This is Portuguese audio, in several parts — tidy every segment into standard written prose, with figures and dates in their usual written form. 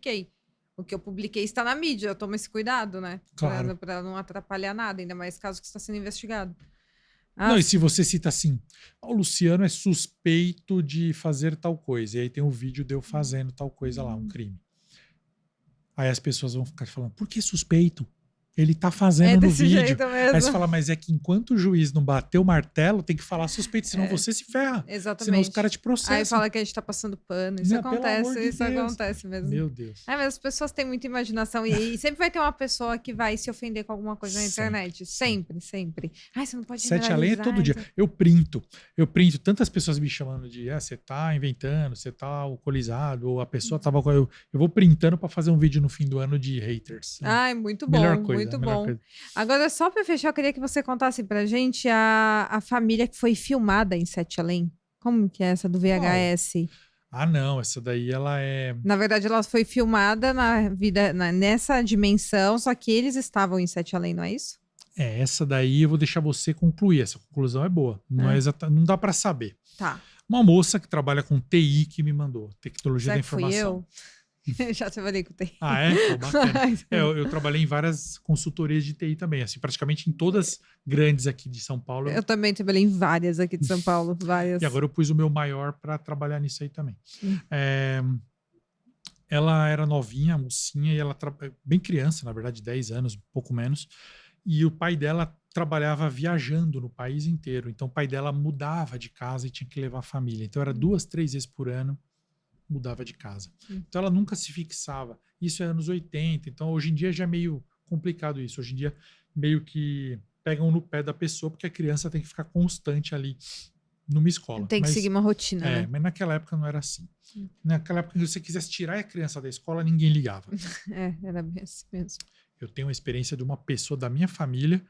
publiquei. O que eu publiquei está na mídia, eu tomo esse cuidado, né? Claro. Pra não atrapalhar nada, ainda mais caso que está sendo investigado. Não, e Nossa, se você cita assim, o Luciano é suspeito de fazer tal coisa, e aí tem um vídeo de eu fazendo tal coisa lá, um crime. Aí as pessoas vão ficar falando, por que suspeito? Ele tá é fazendo no desse vídeo. jeito Aí mesmo. você fala, mas é que enquanto o juiz não bateu o martelo, tem que falar suspeito, senão É, você se ferra. Senão os exatamente. caras te Aí processam. fala que a gente tá passando pano. Isso Não, pelo amor acontece, de isso Deus. acontece mesmo. Meu Deus. É, mas as pessoas têm muita imaginação e sempre vai ter uma pessoa que vai se ofender com alguma coisa na internet. Sempre, sempre. Ai, você não pode Sete além é generalizar. todo dia. Eu printo. Tantas pessoas me chamando de você tá inventando, você tá alcoolizado, ou a pessoa tava. Eu vou printando para fazer um vídeo no fim do ano de haters. Ai, muito Melhor bom, coisa, muito melhor bom. coisa. Agora, só pra fechar, eu queria que você contasse pra gente a família que foi filmada em Sete Além. Como que é essa do VHS? Ah, não, essa daí ela é. Na verdade, ela foi filmada nessa dimensão, só que eles estavam em Sete Além, não é isso? Essa daí eu vou deixar você concluir. Essa conclusão é boa. Não, não dá para saber. Tá. Uma moça que trabalha com TI que me mandou, Tecnologia Será da que fui Informação. eu? Já trabalhei com TI. Ah, é? Pô, bacana. Eu trabalhei em várias consultorias de TI também, assim, praticamente em todas grandes aqui de São Paulo. Eu também trabalhei em várias aqui de São Paulo, várias. E agora eu pus o meu maior para trabalhar nisso aí também. Ela era novinha, mocinha, e ela bem criança, na verdade, 10 anos, um pouco menos. E o pai dela trabalhava viajando no país inteiro. Então o pai dela mudava de casa e tinha que levar a família. Então era 2, 3 vezes por ano mudava de casa. Então ela nunca se fixava. Isso é anos 80. Então hoje em dia já é meio complicado isso. Hoje em dia meio que pegam no pé da pessoa porque a criança tem que ficar constante ali numa escola. Tem que seguir uma rotina, né? Mas naquela época não era assim. Naquela época, se você quisesse tirar a criança da escola, ninguém ligava. Era bem assim mesmo. Eu tenho uma experiência de uma pessoa da minha família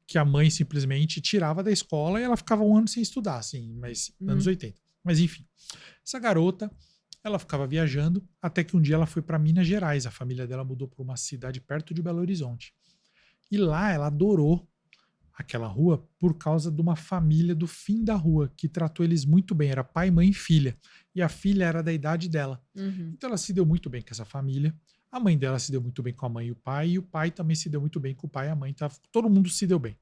que a mãe simplesmente tirava da escola e ela ficava um ano sem estudar, assim, mas anos 80. Mas enfim, essa garota, ela ficava viajando até que um dia ela foi para Minas Gerais. A família dela mudou para uma cidade perto de Belo Horizonte. E lá ela adorou aquela rua por causa de uma família do fim da rua que tratou eles muito bem. Era pai, mãe e filha. E a filha era da idade dela. Então ela se deu muito bem com essa família. A mãe dela se deu muito bem com a mãe e o pai também se deu muito bem com o pai e a mãe. Todo mundo se deu bem.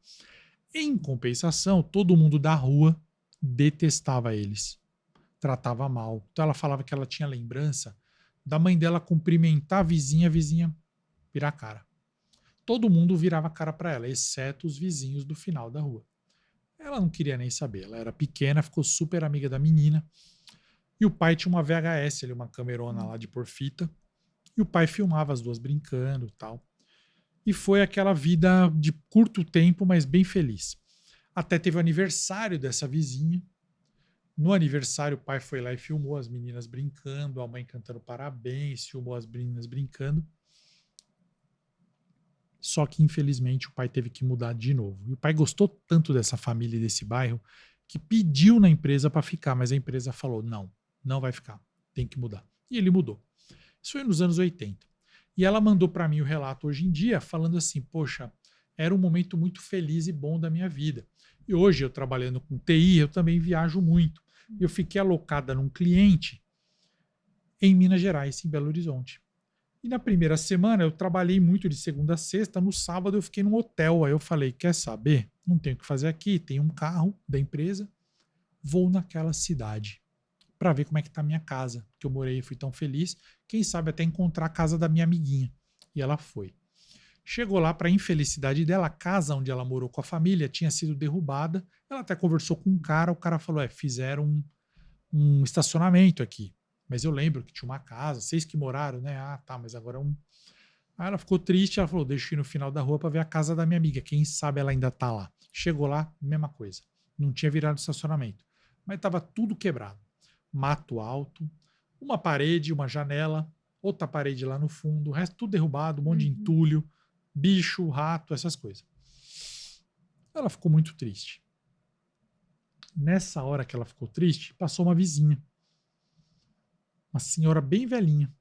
Em compensação, todo mundo da rua detestava eles. Tratava mal. Então ela falava que ela tinha lembrança da mãe dela cumprimentar a vizinha virar a cara. Todo mundo virava a cara para ela, exceto os vizinhos do final da rua. Ela não queria nem saber. Ela era pequena, ficou super amiga da menina. E o pai tinha uma VHS, uma camerona lá de por fita. E o pai filmava as duas brincando e tal. E foi aquela vida de curto tempo, mas bem feliz. Até teve o aniversário dessa vizinha. No aniversário, o pai foi lá e filmou as meninas brincando, a mãe cantando parabéns, filmou as meninas brincando. Só que, infelizmente, o pai teve que mudar de novo. E o pai gostou tanto dessa família e desse bairro que pediu na empresa para ficar, mas a empresa falou, não vai ficar, tem que mudar. E ele mudou. Isso foi nos anos 80. E ela mandou para mim o relato hoje em dia, falando assim, poxa, era um momento muito feliz e bom da minha vida. E hoje, eu trabalhando com TI, eu também viajo muito. Eu fiquei alocada num cliente em Minas Gerais, em Belo Horizonte. E na primeira semana, eu trabalhei muito de segunda a sexta, no sábado eu fiquei num hotel. Aí eu falei, quer saber? Não tenho o que fazer aqui, tem um carro da empresa, vou naquela cidade para ver como é que tá a minha casa, que eu morei e fui tão feliz, quem sabe até encontrar a casa da minha amiguinha. E ela foi. Chegou lá, para a infelicidade dela, a casa onde ela morou com a família tinha sido derrubada. Ela até conversou com um cara, o cara falou, fizeram um estacionamento aqui. Mas eu lembro que tinha uma casa, vocês que moraram, né? Ah, tá, mas agora é um... Aí ela ficou triste, ela falou, deixa eu ir no final da rua para ver a casa da minha amiga, quem sabe ela ainda tá lá. Chegou lá, mesma coisa. Não tinha virado estacionamento, mas estava tudo quebrado. Mato alto, uma parede, uma janela, outra parede lá no fundo, o resto tudo derrubado, um monte de entulho, bicho, rato, essas coisas. Ela ficou muito triste. Nessa hora que ela ficou triste, passou uma vizinha. Uma senhora bem velhinha.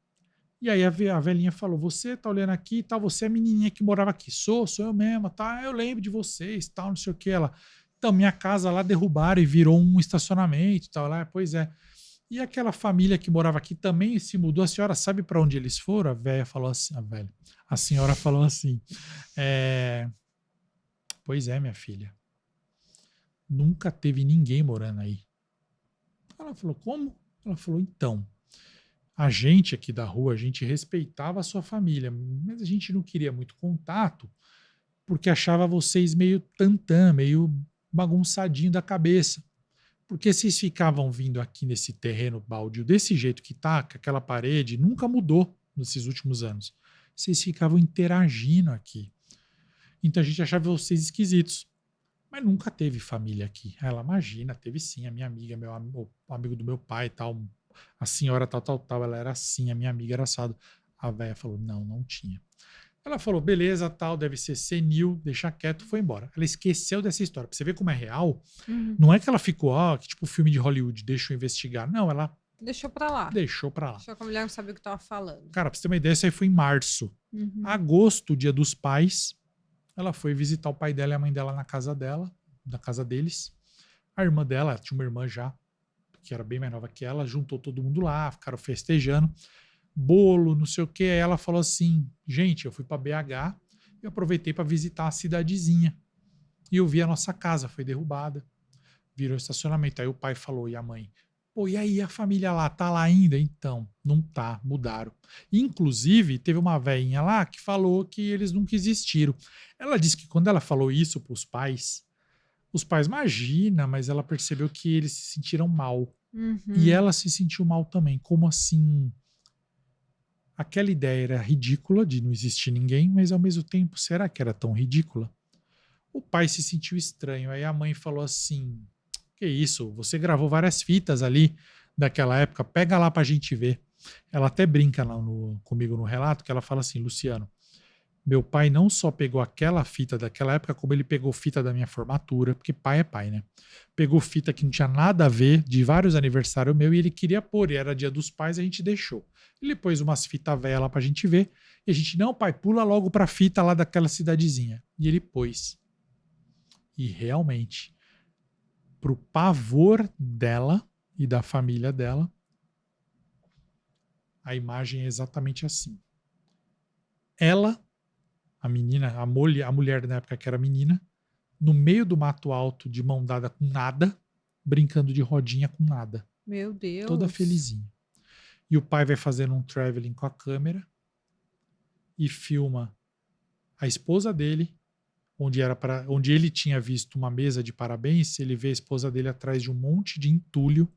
E aí a velhinha falou, você tá olhando aqui e tal, você é a menininha que morava aqui. Sou eu mesma, tá? Eu lembro de vocês, tal, não sei o que. Ela, então, minha casa lá derrubaram e virou um estacionamento, tal. Lá, pois é. E aquela família que morava aqui também se mudou. A senhora sabe para onde eles foram? A velha falou assim, a senhora falou assim, pois é, minha filha, nunca teve ninguém morando aí. Ela falou, como? Ela falou, então, a gente aqui da rua, a gente respeitava a sua família, mas a gente não queria muito contato, porque achava vocês meio tantã, meio bagunçadinho da cabeça. Porque vocês ficavam vindo aqui nesse terreno baldio desse jeito que tá, que aquela parede nunca mudou nesses últimos anos. Vocês ficavam interagindo aqui. Então a gente achava vocês esquisitos. Mas nunca teve família aqui. Ela, imagina, teve sim, a minha amiga, o amigo do meu pai e tal, a senhora tal, ela era assim, a minha amiga era assado. A velha falou, não tinha. Ela falou, beleza, tal, deve ser senil, deixa quieto, foi embora. Ela esqueceu dessa história. Pra você ver como é real, não é que ela ficou, que tipo filme de Hollywood, deixa eu investigar. Não, ela Deixou pra lá. deixou pra lá. Deixou que a mulher não sabia o que tava falando. Cara, pra você ter uma ideia, isso aí foi em março. Agosto, dia dos pais, ela foi visitar o pai dela e a mãe dela na casa deles. A irmã dela, tinha uma irmã já, que era bem mais nova que ela, juntou todo mundo lá, ficaram festejando. Bolo, não sei o que. Aí ela falou assim, gente, eu fui para BH e aproveitei para visitar a cidadezinha. E eu vi a nossa casa, foi derrubada. Virou estacionamento. Aí o pai falou, e a mãe? Pô, e aí a família lá, tá lá ainda? Então, não tá, mudaram. Inclusive, teve uma velhinha lá que falou que eles nunca existiram. Ela disse que quando ela falou isso pros pais, os pais, imagina, mas ela percebeu que eles se sentiram mal. E ela se sentiu mal também. Como assim? Aquela ideia era ridícula de não existir ninguém, mas ao mesmo tempo, será que era tão ridícula? O pai se sentiu estranho. Aí a mãe falou assim, que isso, você gravou várias fitas ali daquela época, pega lá pra gente ver. Ela até brinca lá comigo no relato, que ela fala assim, Luciano, meu pai não só pegou aquela fita daquela época, como ele pegou fita da minha formatura, porque pai é pai, né? Pegou fita que não tinha nada a ver, de vários aniversários meu, e ele queria pôr, e era dia dos pais, a gente deixou. Ele pôs umas fitas velhas lá pra gente ver, e a gente, não, pai, pula logo pra fita lá daquela cidadezinha. E ele pôs. E realmente, pro pavor dela e da família dela, a imagem é exatamente assim. Ela, a menina, a mulher na época que era menina, no meio do mato alto, de mão dada com nada, brincando de rodinha com nada. Meu Deus. Toda felizinha. E o pai vai fazendo um traveling com a câmera e filma a esposa dele, onde ele tinha visto uma mesa de parabéns, ele vê a esposa dele atrás de um monte de entulho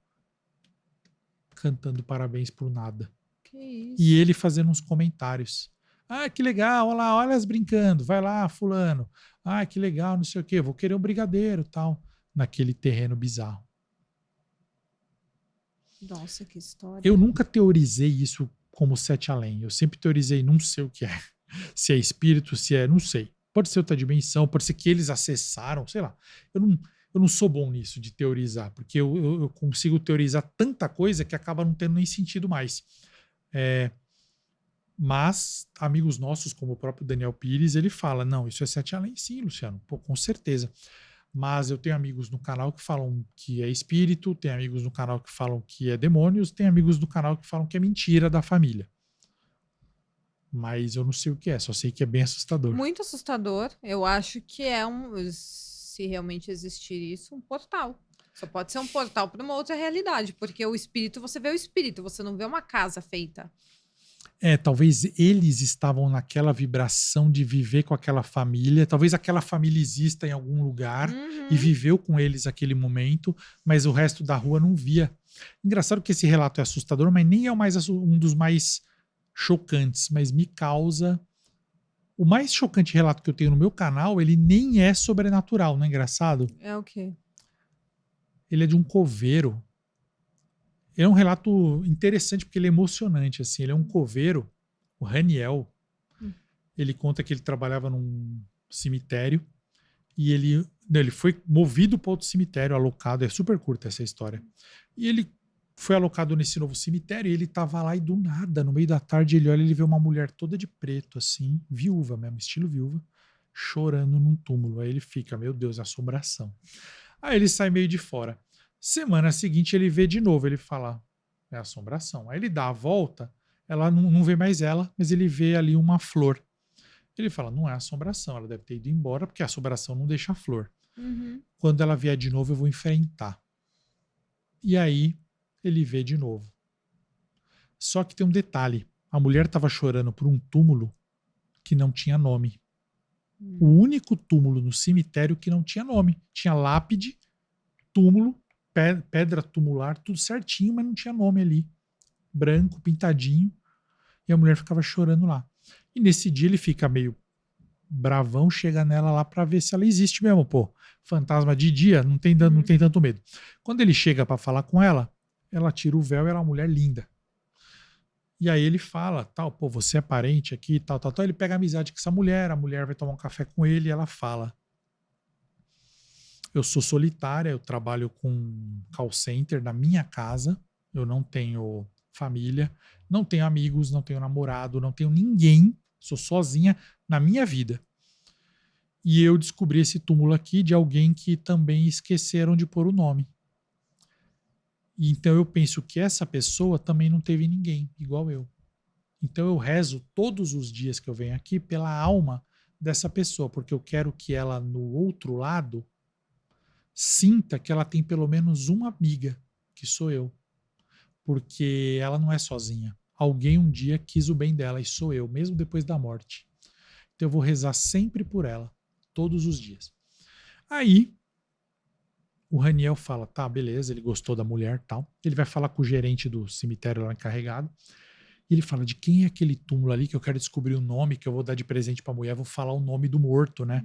cantando parabéns por nada. Que isso? E ele fazendo uns comentários. Ah, que legal, olha lá, olha elas brincando, vai lá, fulano. Ah, que legal, não sei o quê, vou querer um brigadeiro, tal, naquele terreno bizarro. Nossa, que história. Eu nunca teorizei isso como sete além. Eu sempre teorizei, não sei o que é. Se é espírito, se é, não sei. Pode ser outra dimensão, pode ser que eles acessaram, sei lá. Eu não sou bom nisso de teorizar, porque eu consigo teorizar tanta coisa que acaba não tendo nem sentido mais. Mas amigos nossos, como o próprio Daniel Pires, ele fala, não, isso é sete além sim, Luciano, pô, com certeza. Mas eu tenho amigos no canal que falam que é espírito, tem amigos no canal que falam que é demônios, tem amigos no canal que falam que é mentira da família. Mas eu não sei o que é, só sei que é bem assustador. Muito assustador. Eu acho que é se realmente existir isso, um portal. Só pode ser um portal para uma outra realidade, porque o espírito, você vê o espírito, você não vê uma casa feita. Talvez eles estavam naquela vibração de viver com aquela família, talvez aquela família exista em algum lugar e viveu com eles aquele momento, mas o resto da rua não via. Engraçado que esse relato é assustador, mas nem é um dos mais chocantes, mas me causa... O mais chocante relato que eu tenho no meu canal, ele nem é sobrenatural, não é engraçado? É o quê? Ele é de um coveiro. É um relato interessante porque ele é emocionante, assim. Ele é um coveiro, o Raniel. Ele conta que ele trabalhava num cemitério e ele foi movido para outro cemitério, alocado. É super curta essa história. E ele foi alocado nesse novo cemitério e ele estava lá e do nada, no meio da tarde, ele olha e ele vê uma mulher toda de preto, assim, viúva mesmo, estilo viúva, chorando num túmulo. Aí ele fica, meu Deus, assombração. Aí ele sai meio de fora. Semana seguinte ele vê de novo, ele fala, é assombração. Aí ele dá a volta, ela não vê mais ela, mas ele vê ali uma flor. Ele fala, não é assombração, ela deve ter ido embora, porque a assombração não deixa flor. Uhum. Quando ela vier de novo, eu vou enfrentar. E aí, ele vê de novo. Só que tem um detalhe. A mulher estava chorando por um túmulo que não tinha nome. O único túmulo no cemitério que não tinha nome. Tinha lápide, túmulo, pedra tumular, tudo certinho, mas não tinha nome ali. Branco, pintadinho. E a mulher ficava chorando lá. E nesse dia ele fica meio bravão, chega nela lá pra ver se ela existe mesmo, pô. Fantasma de dia, não tem tanto medo. Quando ele chega pra falar com ela, ela tira o véu e ela é uma mulher linda. E aí ele fala, tal, pô, você é parente aqui, tal. Ele pega amizade com essa mulher, a mulher vai tomar um café com ele e ela fala: eu sou solitária, eu trabalho com call center na minha casa, eu não tenho família, não tenho amigos, não tenho namorado, não tenho ninguém, sou sozinha na minha vida. E eu descobri esse túmulo aqui de alguém que também esqueceram de pôr o nome. Então eu penso que essa pessoa também não teve ninguém, igual eu. Então eu rezo todos os dias que eu venho aqui pela alma dessa pessoa, porque eu quero que ela, no outro lado, sinta que ela tem pelo menos uma amiga, que sou eu. Porque ela não é sozinha. Alguém um dia quis o bem dela e sou eu, mesmo depois da morte. Então eu vou rezar sempre por ela, todos os dias. Aí o Raniel fala, tá, beleza, ele gostou da mulher e tal. Ele vai falar com o gerente do cemitério lá encarregado. E ele fala, de quem é aquele túmulo ali que eu quero descobrir o nome, que eu vou dar de presente pra mulher, vou falar o nome do morto, né?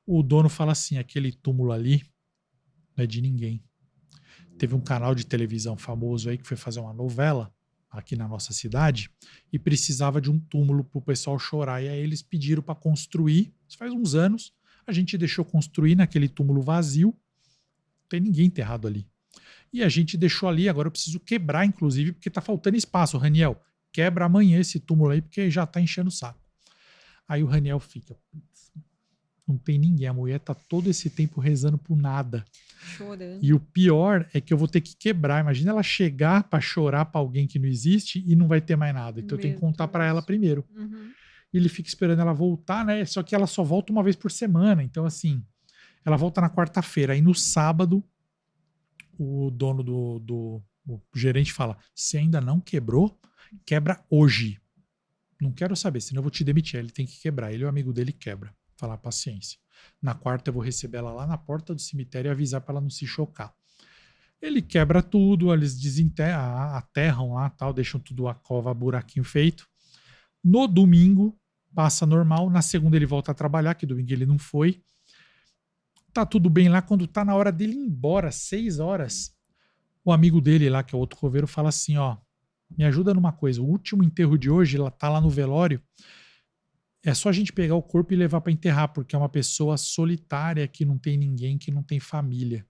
O dono fala assim, aquele túmulo ali não é de ninguém. Teve um canal de televisão famoso aí que foi fazer uma novela aqui na nossa cidade e precisava de um túmulo pro pessoal chorar. E aí eles pediram para construir, isso faz uns anos, a gente deixou construir naquele túmulo vazio, não tem ninguém enterrado ali. E a gente deixou ali, agora eu preciso quebrar, inclusive, porque tá faltando espaço. Raniel, quebra amanhã esse túmulo aí, porque já tá enchendo o saco. Aí o Raniel fica, não tem ninguém, a mulher tá todo esse tempo rezando por nada. Chorando. E o pior é que eu vou ter que quebrar. Imagina ela chegar pra chorar pra alguém que não existe e não vai ter mais nada. Então eu tenho que contar pra ela primeiro. E ele fica esperando ela voltar, né? Só que ela só volta uma vez por semana. Então, assim, ela volta na quarta-feira. Aí no sábado, o dono o gerente fala: se ainda não quebrou, quebra hoje. Não quero saber, senão eu vou te demitir. Ele tem que quebrar. Ele e o amigo dele quebra. Falar paciência. Na quarta eu vou receber ela lá na porta do cemitério e avisar para ela não se chocar. Ele quebra tudo, eles aterram lá, tal, deixam tudo a cova, buraquinho feito. No domingo passa normal, na segunda ele volta a trabalhar, que domingo ele não foi. Tá tudo bem lá, quando tá na hora dele ir embora, 6 horas, o amigo dele lá, que é o outro coveiro, fala assim, ó, me ajuda numa coisa, o último enterro de hoje, ela tá lá no velório, é só a gente pegar o corpo e levar para enterrar, porque é uma pessoa solitária que não tem ninguém, que não tem família.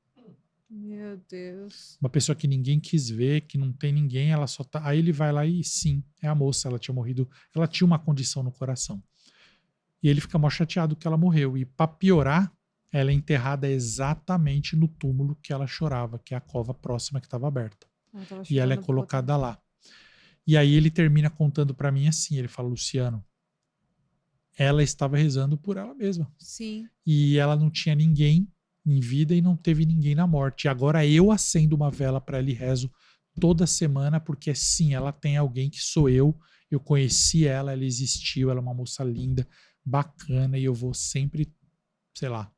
Meu Deus. Uma pessoa que ninguém quis ver, que não tem ninguém, ela só tá. Aí ele vai lá e sim, é a moça, ela tinha morrido, ela tinha uma condição no coração. E ele fica mó chateado que ela morreu. E para piorar, ela é enterrada exatamente no túmulo que ela chorava, que é a cova próxima que estava aberta. E ela é colocada lá. E aí ele termina contando para mim assim, ele fala, Luciano, ela estava rezando por ela mesma. Sim. E ela não tinha ninguém em vida e não teve ninguém na morte. E agora eu acendo uma vela para ela e rezo toda semana, porque sim, ela tem alguém que sou eu conheci ela, ela existiu, ela é uma moça linda, bacana, e eu vou sempre, sei lá.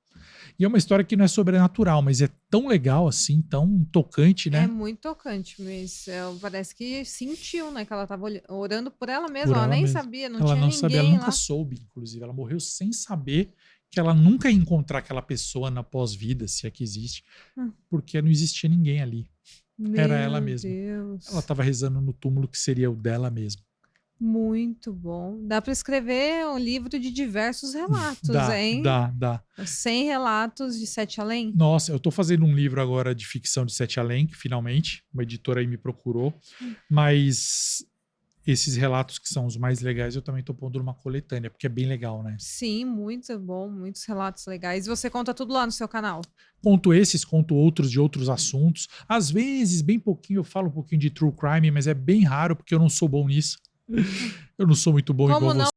E é uma história que não é sobrenatural, mas é tão legal assim, tão tocante, né? É muito tocante, mas parece que sentiu, né? Que ela estava orando por ela mesma. Por ela ela nem mesma. sabia, não Ela tinha não ninguém sabia, ela nunca lá. soube, inclusive. Ela morreu sem saber que ela nunca ia encontrar aquela pessoa na pós-vida, se é que existe, porque não existia ninguém ali. Era ela mesma. Deus. Ela estava rezando no túmulo que seria o dela mesma. Muito bom. Dá para escrever um livro de diversos relatos, hein? Dá. 100 relatos de Sete Além? Nossa, eu tô fazendo um livro agora de ficção de Sete Além, que finalmente uma editora aí me procurou, mas esses relatos que são os mais legais, eu também tô pondo numa coletânea, porque é bem legal, né? Sim, muito bom, muitos relatos legais. E você conta tudo lá no seu canal. Conto esses, conto outros de outros assuntos. Às vezes, bem pouquinho, eu falo um pouquinho de true crime, mas é bem raro, porque eu não sou bom nisso. Eu não sou muito bom Como igual não? você.